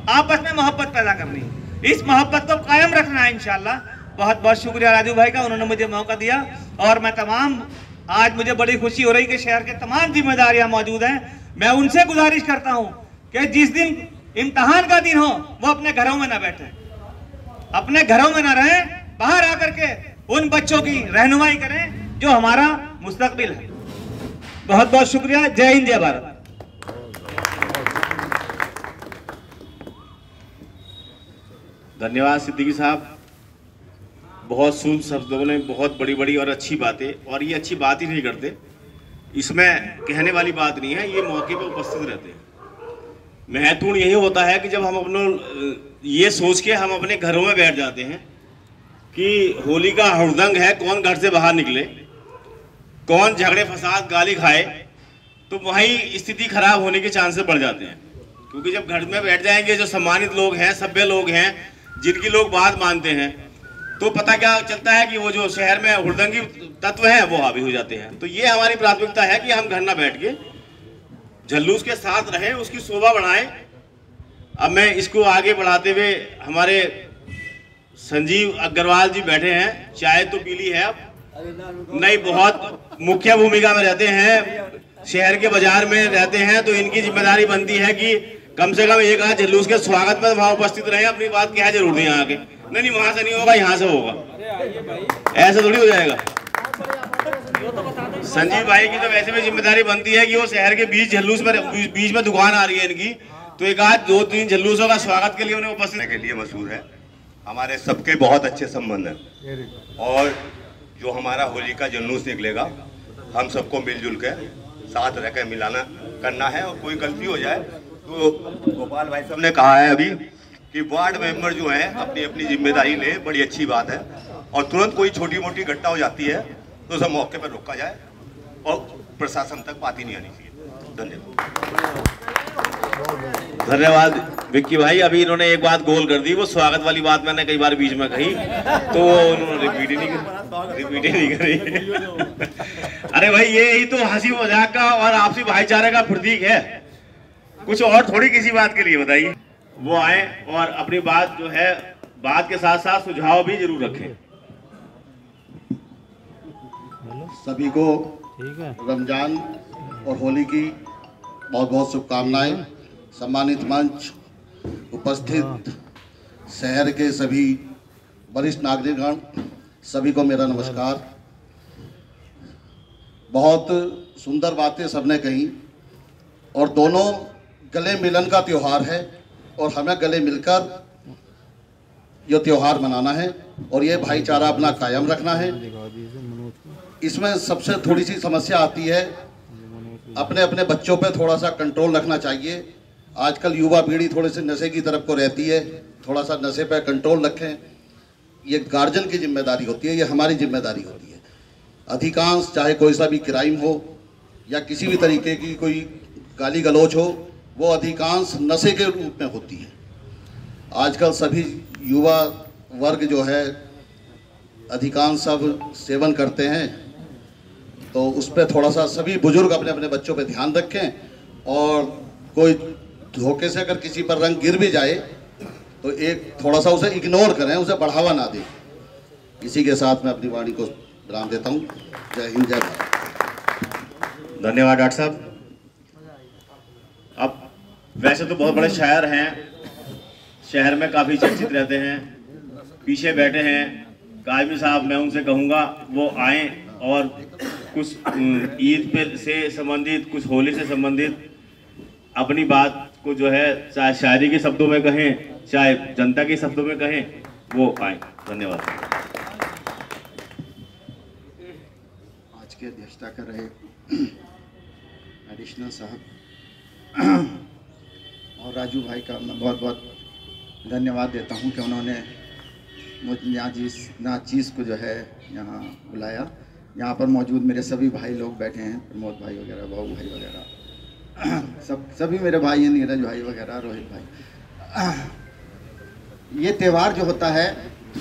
आपस में मोहब्बत पैदा करनी है, इस मोहब्बत को कायम रखना है इंशाल्लाह। बहुत बहुत शुक्रिया राजू भाई का, उन्होंने मुझे मौका दिया। और मैं आज मुझे बड़ी खुशी हो रही कि शहर के तमाम जिम्मेदार यहाँ मौजूद हैं। मैं उनसे गुजारिश करता हूँ कि जिस दिन इम्तहान का दिन हो वो अपने घरों में ना बैठे, अपने घरों में ना रहें, बाहर आकर के उन बच्चों की रहनुमाई करें जो हमारा मुस्तकबिल है। बहुत बहुत शुक्रिया। जय हिंद, जय भारत। धन्यवाद सिद्दीकी साहब। बहुत सूद शब्दों ने बहुत बड़ी बड़ी और अच्छी बातें, और ये अच्छी बात ही नहीं करते, इसमें कहने वाली बात नहीं है, ये मौके पर उपस्थित रहते हैं। महत्वपूर्ण यही होता है कि जब हम ये सोच के हम अपने घरों में बैठ जाते हैं कि होली का हुड़दंग है, कौन घर से बाहर निकले, कौन झगड़े फसाद गाली खाए, तो वहीं स्थिति खराब होने के चांसेस बढ़ जाते हैं। क्योंकि जब घर में बैठ जाएंगे जो सम्मानित लोग हैं, सभ्य लोग हैं, जिनकी लोग बात मानते हैं, तो पता क्या चलता है कि वो जो शहर में हुड़दंगी तत्व हैं वो हावी हो जाते हैं। तो ये हमारी प्राथमिकता है कि हम घर ना बैठ के जुलूस के साथ रहें, उसकी शोभा बढ़ाएं। अब मैं इसको आगे बढ़ाते हुए, हमारे संजीव अग्रवाल जी बैठे हैं, चाय तो पीली है, अब नहीं बहुत मुख्य भूमिका में रहते हैं, शहर के बाजार में रहते हैं, तो इनकी जिम्मेदारी बनती है कि कम से कम एक आध जुलूस के स्वागत में वहां उपस्थित रहे। अपनी बात क्या जरूर नहीं यहाँ के, नहीं वहां से नहीं होगा, यहाँ से होगा, ऐसा थोड़ी हो जाएगा। संजीव भाई की तो वैसे भी जिम्मेदारी बनती है कि वो शहर के बीच में दुकान आ रही है इनकी, तो एक आध दो तीन जुलूसों का स्वागत के लिए उन्हें उपस्थित के लिए मशहूर है। हमारे सबके बहुत अच्छे संबंध हैं, और जो हमारा होली का जुलूस निकलेगा, हम सबको मिलजुल के साथ रह कर मिलाना करना है। और कोई गलती हो जाए तो गोपाल भाई साहब ने कहा है अभी कि वार्ड मेंबर जो हैं अपनी अपनी जिम्मेदारी लें, बड़ी अच्छी बात है। और तुरंत कोई छोटी मोटी घटना हो जाती है तो उसे मौके पर रोका जाए और प्रशासन तक बात ही नहीं आनी चाहिए। धन्यवाद विक्की भाई। अभी इन्होंने एक बात गोल कर दी, वो स्वागत वाली बात मैंने कई बार बीच में कही, तो उन्होंने रिपीट ही नहीं करी। अरे भाई, ये ही तो हंसी मजाक का और आपसी भाईचारे का प्रतीक है, कुछ और थोड़ी किसी बात के लिए बताइए। वो आए और अपनी बात जो है, बात के साथ साथ सुझाव भी जरूर रखें। सभी को रमजान और होली की बहुत बहुत शुभकामनाएं। सम्मानित मंच, उपस्थित शहर के सभी वरिष्ठ नागरिकगण, सभी को मेरा नमस्कार। बहुत सुंदर बातें सबने कही, और दोनों गले मिलन का त्यौहार है, और हमें गले मिलकर ये त्यौहार मनाना है, और ये भाईचारा अपना कायम रखना है। इसमें सबसे थोड़ी सी समस्या आती है, अपने अपने बच्चों पे थोड़ा सा कंट्रोल रखना चाहिए। आजकल युवा पीढ़ी थोड़े से नशे की तरफ को रहती है, थोड़ा सा नशे पे कंट्रोल रखें। ये गार्जियन की जिम्मेदारी होती है, ये हमारी जिम्मेदारी होती है। अधिकांश चाहे कोई सा भी क्राइम हो या किसी भी तरीके की कोई गाली गलौज हो, वो अधिकांश नशे के रूप में होती है। आजकल सभी युवा वर्ग जो है अधिकांश सब सेवन करते हैं, तो उस पर थोड़ा सा सभी बुजुर्ग अपने अपने बच्चों पे ध्यान रखें, और कोई धोखे से अगर किसी पर रंग गिर भी जाए तो एक थोड़ा सा उसे इग्नोर करें, उसे बढ़ावा ना दें। इसी के साथ मैं अपनी वाणी को विराम देता हूँ। जय हिंद, जय भारत। धन्यवाद डॉक्टर साहब। अब वैसे तो बहुत बड़े शायर हैं, शहर में काफ़ी चर्चित रहते हैं, पीछे बैठे हैं काजमी साहब, मैं उनसे कहूँगा वो आएँ और कुछ ईद पे से संबंधित, कुछ होली से संबंधित अपनी बात को जो है चाहे शायरी के शब्दों में कहें चाहे जनता के शब्दों में कहें, वो आएँ। धन्यवाद। आज की अध्यक्षता कर रहे एडिशनल साहब और राजू भाई का मैं बहुत बहुत धन्यवाद देता हूं कि उन्होंने मुझ नाचीज़ को जो है यहाँ बुलाया। यहाँ पर मौजूद मेरे सभी भाई लोग बैठे हैं, प्रमोद भाई वगैरह, बाबू भाई वगैरह, सभी मेरे भाई हैं, नीरज भाई वगैरह, रोहित भाई। ये त्यौहार जो होता है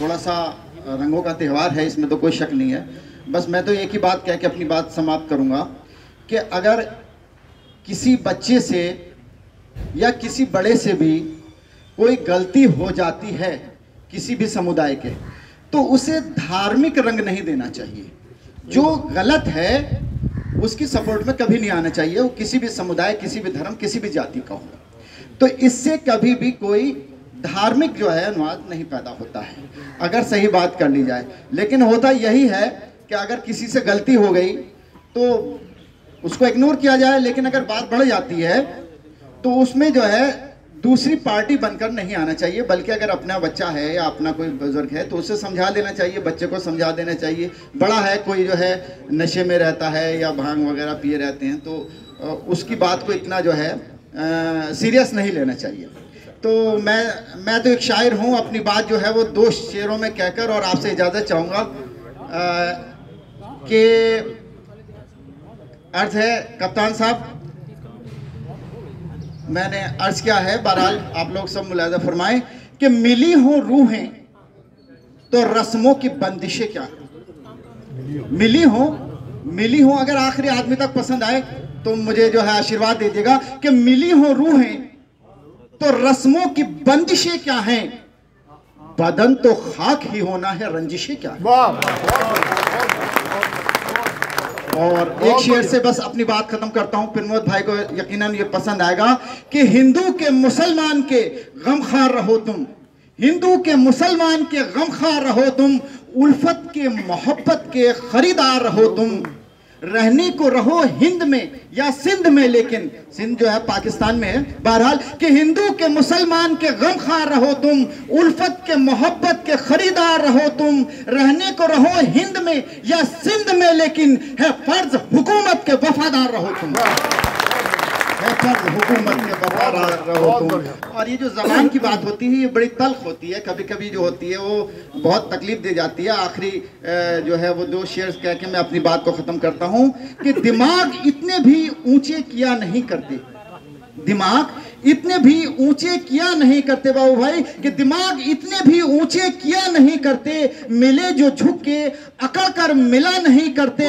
थोड़ा सा रंगों का त्यौहार है, इसमें तो कोई शक नहीं है। बस मैं तो एक ही बात कह के अपनी बात समाप्त करूँगा कि अगर किसी बच्चे से या किसी बड़े से भी कोई गलती हो जाती है किसी भी समुदाय के, तो उसे धार्मिक रंग नहीं देना चाहिए। जो गलत है उसकी सपोर्ट में कभी नहीं आना चाहिए, वो किसी भी समुदाय, किसी भी धर्म, किसी भी जाति का हो। तो इससे कभी भी कोई धार्मिक जो है अनुवाद नहीं पैदा होता है, अगर सही बात कर ली जाए। लेकिन होता यही है कि अगर किसी से गलती हो गई तो उसको इग्नोर किया जाए, लेकिन अगर बात बढ़ जाती है तो उसमें जो है दूसरी पार्टी बनकर नहीं आना चाहिए, बल्कि अगर अपना बच्चा है या अपना कोई बुजुर्ग है तो उसे समझा देना चाहिए, बच्चे को समझा देना चाहिए। बड़ा है, कोई जो है नशे में रहता है या भांग वगैरह पिए रहते हैं, तो उसकी बात को इतना जो है सीरियस नहीं लेना चाहिए। तो मैं तो एक शायर हूँ, अपनी बात जो है वो 2 शेरों में कहकर और आपसे इजाज़त चाहूँगा कि अर्ज है कप्तान साहब, मैंने अर्ज किया है, बहरहाल आप लोग सब मुलाहिजा फरमाएं कि मिली हो रूहें तो रस्मों की बंदिशें क्या। मिली हो अगर आखिरी आदमी तक पसंद आए तो मुझे जो है आशीर्वाद दे दीजिएगा कि मिली हो रूहें तो रस्मों की बंदिशें क्या हैं, बदन तो खाक ही होना है, रंजिशें क्या है। और एक शेर से बस अपनी बात खत्म करता हूं, प्रमोद भाई को यकीनन ये पसंद आएगा कि हिंदू के मुसलमान के गमखार रहो तुम, हिंदू के मुसलमान के गमखार रहो तुम, उल्फत के मोहब्बत के खरीदार रहो तुम, रहने को रहो हिंद में या सिंध में, लेकिन सिंध जो है पाकिस्तान में है। बहरहाल कि हिंदू के मुसलमान के गमखार रहो तुम, उल्फत के मोहब्बत के खरीदार रहो तुम, रहने को रहो हिंद में या सिंध में, लेकिन है फर्ज हुकूमत के वफादार रहो तुम, है फर्ज हुकूमत के वफादार रहो तुम। और ये जो ज़बान की बात होती है ये बड़ी तल्ख होती है, कभी कभी जो होती है वो बहुत तकलीफ दे जाती है। आखिरी जो है वो 2 शेर कह के मैं अपनी बात को ख़त्म करता हूँ कि दिमाग इतने भी ऊंचे किया नहीं करते, दिमाग इतने भी ऊंचे किया नहीं करते बाबू भाई, कि दिमाग इतने भी ऊंचे किया नहीं करते, मिले जो झुक के अकड़ कर मिला नहीं करते,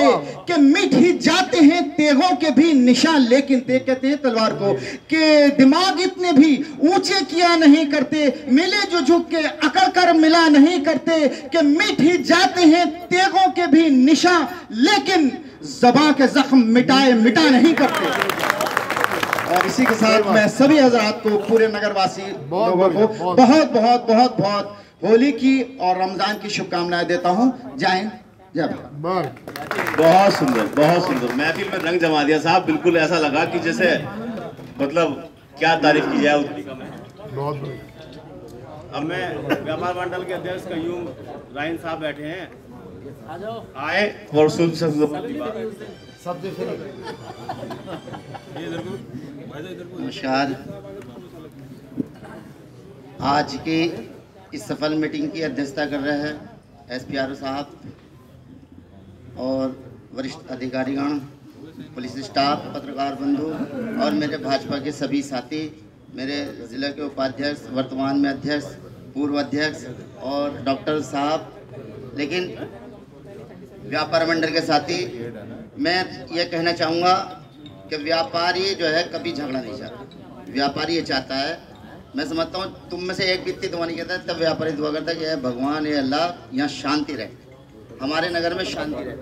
कि मिट ही जाते हैं तेगों के भी निशान, लेकिन तेग कहते हैं तलवार को, कि दिमाग इतने भी ऊंचे किया नहीं करते, मिले जो झुक के अकड़ कर मिला नहीं करते, कि मिट ही जाते हैं तेगों के भी निशान, लेकिन ज़बां के जख्म मिटा नहीं करते। और इसी के साथ मैं सभी हजरात को, पूरे नगरवासी लोगों को बहुत बहुत बहुत बहुत होली की और रमजान की शुभकामनाएं देता हूं। जय हिंद, जय भारत। बहुत सुंदर, बहुत सुंदर। महफिल में रंग जमा दिया साहब, बिल्कुल ऐसा लगा कि जैसे मतलब क्या तारीफ की जाए उतनी कम है। बहुत अब मैं व्यापार मंडल के अध्यक्ष कयूम राइन साहब बैठे हैं, आए और सुन नमस्कार। आज की इस सफल मीटिंग की अध्यक्षता कर रहे हैं SPRO साहब, और वरिष्ठ अधिकारीगण, पुलिस स्टाफ, पत्रकार बंधु और मेरे भाजपा के सभी साथी, मेरे ज़िले के उपाध्यक्ष, वर्तमान में अध्यक्ष, पूर्व अध्यक्ष और डॉक्टर साहब, लेकिन व्यापार मंडल के साथी, मैं ये कहना चाहूँगा कि व्यापारी जो है कभी झगड़ा नहीं चाहता। व्यापारी ये चाहता है, मैं समझता हूँ तुम में से एक व्यक्ति दुआ नहीं कहता, तब व्यापारी दुआ करता है कि भगवान ये अल्लाह यहाँ शांति रहे, हमारे नगर में शांति रहे।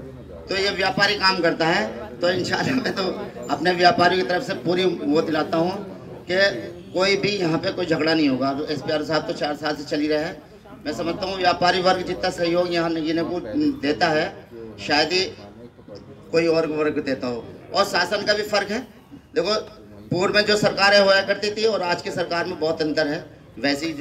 तो ये व्यापारी काम करता है, तो इंशाल्लाह मैं तो अपने व्यापारियों की तरफ से पूरी वो दिलाता हूँ कि कोई भी यहाँ पे कोई झगड़ा नहीं होगा। तो SPR साहब तो 4 साल से चल ही रहे हैं। मैं समझता हूँ व्यापारी वर्ग जितना सहयोग यहाँ को देता है, शायद ही कोई और वर्ग देता हो। और शासन का भी फर्क है। देखो, पूर्व में जो सरकारें हुआ करती थी और आज की सरकार में बहुत अंतर है। वैसे ही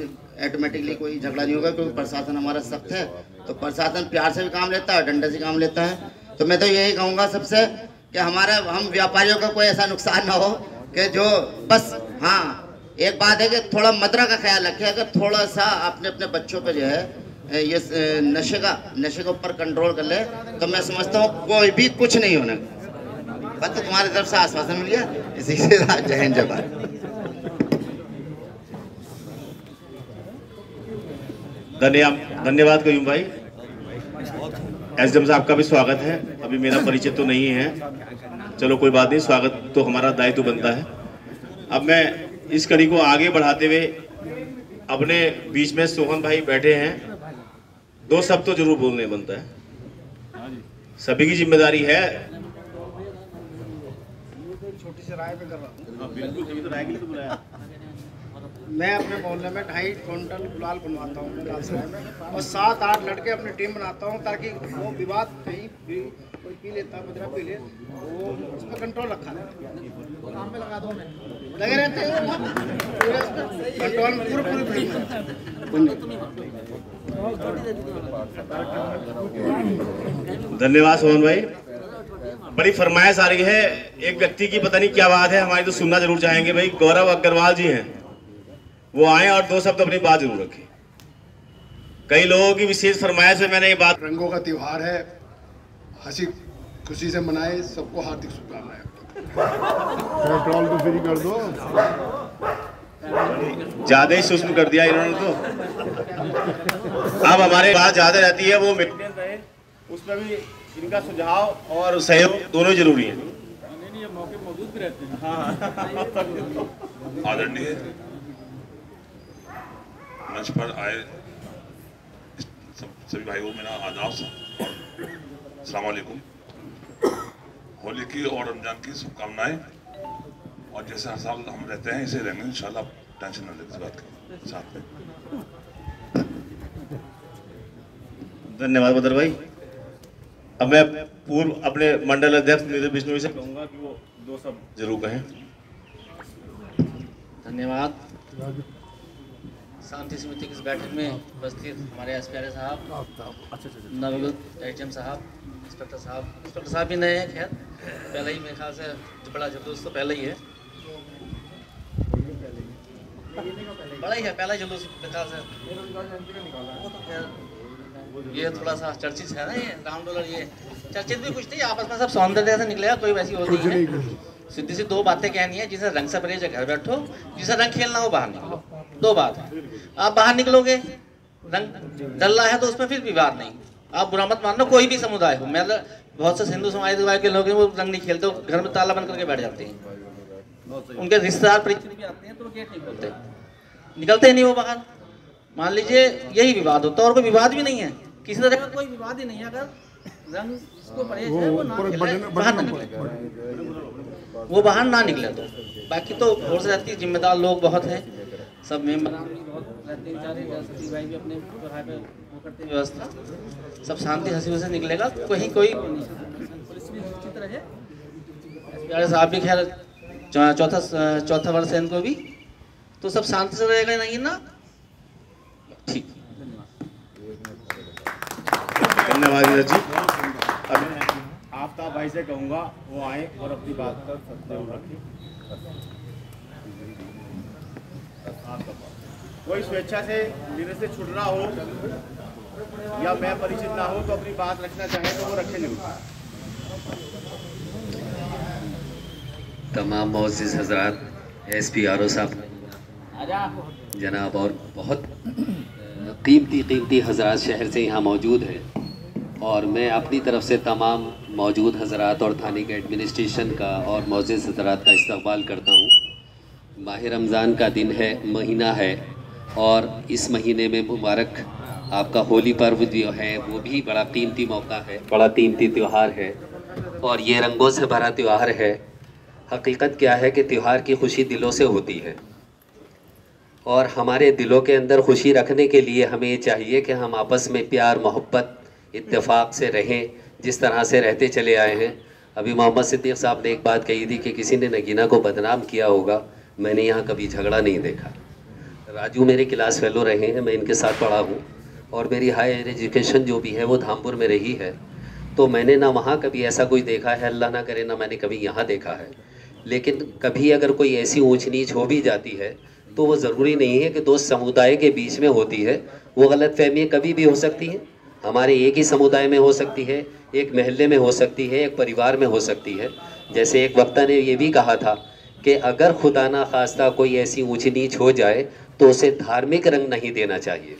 ऑटोमेटिकली कोई झगड़ा नहीं होगा, क्योंकि प्रशासन हमारा सख्त है, तो प्रशासन प्यार से भी काम लेता है, डंडे से काम लेता है। तो मैं तो यही कहूँगा सबसे कि हम व्यापारियों का कोई ऐसा नुकसान ना हो कि जो बस, हाँ एक बात है कि थोड़ा मदरा का ख्याल रखें। अगर थोड़ा सा अपने अपने बच्चों पे जो है ये नशे के ऊपर कंट्रोल कर ले, तो मैं समझता हूँ कोई भी कुछ नहीं होने। बस तो तुम्हारी तरफ से आश्वासन मिल गया, इसी से जय हिंद जय भारत। धन्यवाद कयूम भाई। SDM साहब का भी स्वागत है। अभी मेरा परिचय तो नहीं है, चलो कोई बात नहीं, स्वागत तो हमारा दायित्व बनता है। अब मैं इस कड़ी को आगे बढ़ाते हुए, अपने बीच में सोहन भाई बैठे हैं, 2 शब्द तो जरूर बोलने बनता है, सभी की जिम्मेदारी है। छोटी सी राय में कर रहा हूँ। बिल्कुल, तो राय के लिए तो बुलाया। मैं अपने मोहल्ले में 2.5 क्विंटल गुलाल बनवाता हूँ लालसराय में, और 7-8 लड़के अपनी टीम बनाता हूँ, ताकि वो विवाद कहीं भी कोई पी लेता, मदरा पी ले, वो उस पर कंट्रोल रखा जाए। काम में लगा दो, लगे रहते हैं कंट्रोल में पूरी। धन्यवाद सोहन भाई। बड़ी फरमाइश आ रही है एक व्यक्ति की, पता नहीं क्या बात है, हमारी तो सुनना जरूर चाहेंगे भाई। गौरव अग्रवाल जी हैं, वो आए और 2 शब्द अपनी बात जरूर रखें। कई लोगों की विशेष फरमाइश में मैंने ये बात, रंगों का त्योहार है, हंसी खुशी से मनाए, सबको हार्दिक शुभकामनाएं। पेट्रोल तो फ्री कर दो, ज्यादा ही सूक्ष्म कर दिया इन्होंने तो। अब हमारे बात ज्यादा रहती है, वो मेंटेन रहे, उसमें भी इनका सुझाव और सहयोग दोनों जरूरी है। मौके मौजूद भी रहते हैं। हाँ, आदरणीय मंच पर आए सभी भाइयों, मेरा आदाब, अस्सलाम वालेकुम। होली की और रमजान की शुभकामनाएं, और जैसे हर साल हम रहते हैं इसे रहेंगे इंशाल्लाह, टेंशन न लें इस बात के साथ में। धन्यवाद बदर भाई। अब मैं पूर्व अपने मंडल अध्यक्ष नीरज बिश्नोई से कहूँगा कि वो 2 शब्द जरूर कहें। धन्यवाद। शांति समिति की इस बैठक में उपस्थित हमारे SPR साहब, नवगत SDM साहब, इंस्पेक्टर साहब भी नए हैं, खैर पहले ही मेरे ख्याल से बड़ा जुलूस तो पहले ही है, बड़ा ही है, पहला जुलूस मेरे ख्याल से। वो तो खैर ये थोड़ा सा चर्चित है ना, ये राम डॉलर, ये चर्चित भी कुछ नहीं, आपस में सब सौंदर्य से निकलेगा, कोई वैसी होती है। सीधी सी 2 बातें कहनी है, जिसे रंग से परहेज है घर बैठो, जिसे रंग खेलना हो बाहर निकलो। 2 बात है। आप बाहर निकलोगे, रंग डल रहा है तो उसमें फिर विवाद नहीं। आप बुरा मत मानना, कोई भी समुदाय हो। मैं बहुत से हिंदू समाज के लोग हैं, वो रंग नहीं खेलते, घर में ताला बंद करके बैठ जाते हैं। उनके रिश्तेदार परिचित भी आते हैं तो गेट नहीं खोलते, निकलते ही नहीं वो बाहर। मान लीजिए यही विवाद होता है, और कोई विवाद भी नहीं है, किसी तरह का कोई विवाद ही नहीं है। अगर रंग इसको परहेज है, वो ना खेले, बाहर ना निकले, वो बाहर ना निकले। तो बाकी तो और से जाती जिम्मेदार लोग बहुत हैं, सब मेम्बर भी बहुत रहते हैं, सचिव भाई भी अपने वो करते हैं व्यवस्था, सब शांति हंसी से निकलेगा, कहीं कोई पुलिस भी निश्चित रहे। SPR साहब भी खैर चौथा वर्ष है इनको भी, तो सब शांति से रहेगा नहीं ना, ठीक। धन्यवाद नीरज जी। अब मैं आफ्ताब भाई से कहूँगा वो आए और अपनी बात का जरूर रखें। कोई स्वेच्छा से नीरज से छूट रहा हो या मैं परिचित ना हो तो अपनी बात रखना चाहें तो वो रखें जरूर। तमाम मोअज़्ज़िज़ हज़रात, SPRO साहब जनाब और बहुत कीमती हज़रात शहर से यहाँ मौजूद हैं, और मैं अपनी तरफ से तमाम मौजूद हज़रात और थाने के एडमिनिस्ट्रेशन का और मोअज़्ज़िज़ हज़रात का इस्तक़बाल करता हूँ। माह रमज़ान का दिन है, महीना है, और इस महीने में मुबारक आपका होली पर्व जो है वो भी बड़ा कीमती मौका है, बड़ा कीमती त्यौहार है, और ये रंगों से भरा त्यौहार है। हकीकत क्या है कि त्यौहार की खुशी दिलों से होती है, और हमारे दिलों के अंदर खुशी रखने के लिए हमें ये चाहिए कि हम आपस में प्यार मोहब्बत इत्तेफाक से रहें, जिस तरह से रहते चले आए हैं। अभी मोहम्मद सिद्दीक़ साहब ने एक बात कही थी कि किसी ने नगीना को बदनाम किया होगा, मैंने यहाँ कभी झगड़ा नहीं देखा। राजू मेरे क्लास फेलो रहे हैं, मैं इनके साथ पढ़ा हूँ, और मेरी हायर एजुकेशन जो भी है वो धामपुर में रही है, तो मैंने ना वहाँ कभी ऐसा कोई देखा है, अल्लाह ना करे ना मैंने कभी यहाँ देखा है। लेकिन कभी अगर कोई ऐसी ऊंच नीच हो भी जाती है तो वो ज़रूरी नहीं है कि दो समुदाय के बीच में होती है, वो गलतफहमी कभी भी हो सकती है। हमारे एक ही समुदाय में हो सकती है, एक महल्ले में हो सकती है, एक परिवार में हो सकती है। जैसे एक वक्ता ने ये भी कहा था कि अगर खुदा ना खास्ता कोई ऐसी ऊंच नीच हो जाए तो उसे धार्मिक रंग नहीं देना चाहिए।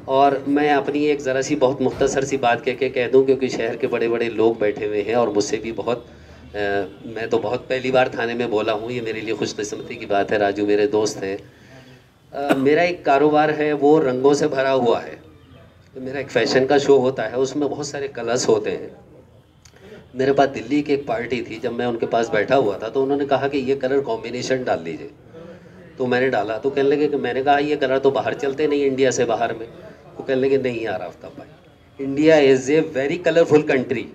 और मैं अपनी एक ज़रा सी बहुत मुख्तसर सी बात कह दूं, क्योंकि शहर के बड़े बड़े लोग बैठे हुए हैं और मुझसे भी बहुत मैं तो बहुत पहली बार थाने में बोला हूँ, ये मेरे लिए खुशकिस्मती की बात है। राजू मेरे दोस्त हैं। मेरा एक कारोबार है वो रंगों से भरा हुआ है। मेरा एक फ़ैशन का शो होता है, उसमें बहुत सारे कलर्स होते हैं। मेरे पास दिल्ली की एक पार्टी थी, जब मैं उनके पास बैठा हुआ था तो उन्होंने कहा कि ये कलर कॉम्बिनेशन डाल लीजिए, तो मैंने डाला। तो कहने लगे कि मैंने कहा ये कलर तो बाहर चलते नहीं इंडिया से बाहर में। तो कहने लगे नहीं यार आफ्ताब भाई, India is a very colourful country.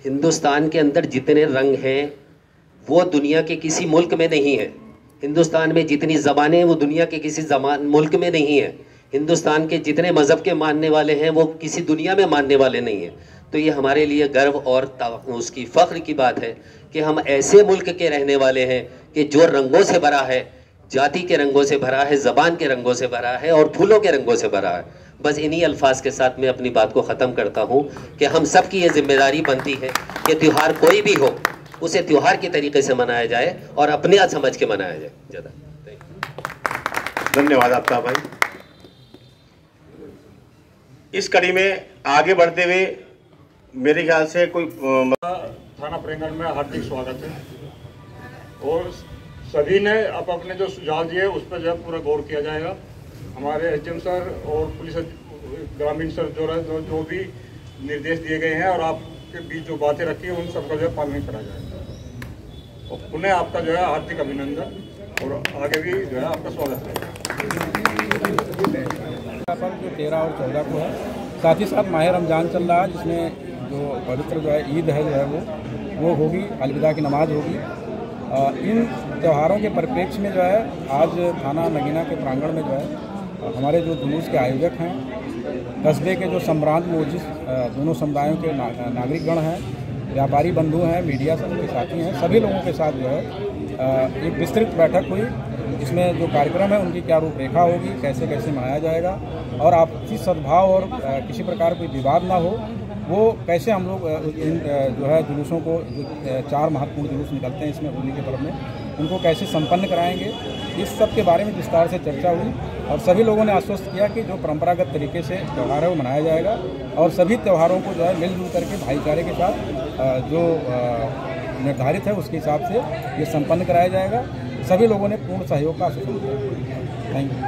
Hindustan के अंदर जितने रंग हैं वो दुनिया के किसी मुल्क में नहीं है। हिंदुस्तान में जितनी ज़बानें हैं वो दुनिया के किसी मुल्क में नहीं है। हिंदुस्तान के जितने मज़हब के मानने वाले हैं वो किसी दुनिया में मानने वाले नहीं हैं। तो ये हमारे लिए गर्व और उसकी फ़ख्र की बात है कि हम ऐसे मुल्क के रहने वाले हैं कि जो रंगों से भरा है, जाति के रंगों से भरा है, ज़बान के रंगों से भरा है और फूलों के रंगों से भरा है। बस इन्हीं अल्फाज के साथ मैं अपनी बात को ख़त्म करता हूँ कि हम सब की ये जिम्मेदारी बनती है कि त्यौहार कोई भी हो उसे त्यौहार के तरीके से मनाया जाए और अपने आप समझ के मनाया जाए। ज़्यादा धन्यवाद आफ्ताब भाई। इस कड़ी में आगे बढ़ते हुए मेरे ख्याल से कोई थाना प्रांगण में हार्दिक स्वागत है, और सभी ने अपने जो सुझाव दिए उस पर जो है पूरा गौर किया जाएगा। हमारे SDM सर और पुलिस ग्रामीण सर जो भी निर्देश दिए गए हैं और आपके बीच जो बातें रखी है उन सबका जो है पालन करा जाएगा। और पुनः आपका जो है हार्दिक अभिनंदन, और आगे भी जो है आपका स्वागत है। जो 13 और 14 को है, साथ ही साथ माह रमज़ान चल रहा है, जिसमें जो पवित्र जो है ईद है जो है वो होगी, अलविदा की नमाज होगी। इन त्योहारों के परिप्रेक्ष्य में जो है आज थाना नगीना के प्रांगण में जो है हमारे जो जुलूस के आयोजक हैं, कस्बे के जो सम्रांत मोअज़्ज़िज़ दोनों समुदायों के नागरिकगण हैं, व्यापारी बंधु हैं, मीडिया के साथी हैं, सभी लोगों के साथ जो है एक विस्तृत बैठक हुई, जिसमें जो कार्यक्रम है उनकी क्या रूपरेखा होगी, कैसे कैसे मनाया जाएगा, और आपसी सद्भाव और किसी प्रकार कोई विवाद ना हो, वो कैसे हम लोग इन जो है जुलूसों को, जो 4 महत्वपूर्ण जुलूस निकलते हैं इसमें होली के पर्व में, उनको कैसे संपन्न कराएंगे, इस सब के बारे में विस्तार से चर्चा हुई। और सभी लोगों ने आश्वस्त किया कि जो परंपरागत तरीके से त्यौहार है वो मनाया जाएगा, और सभी त्योहारों को जो है मिलजुल करके भाईचारे के साथ जो निर्धारित है उसके हिसाब से ये संपन्न कराया जाएगा। सभी लोगों ने पूर्ण सहयोग का आश्वासन दिया। Thank you.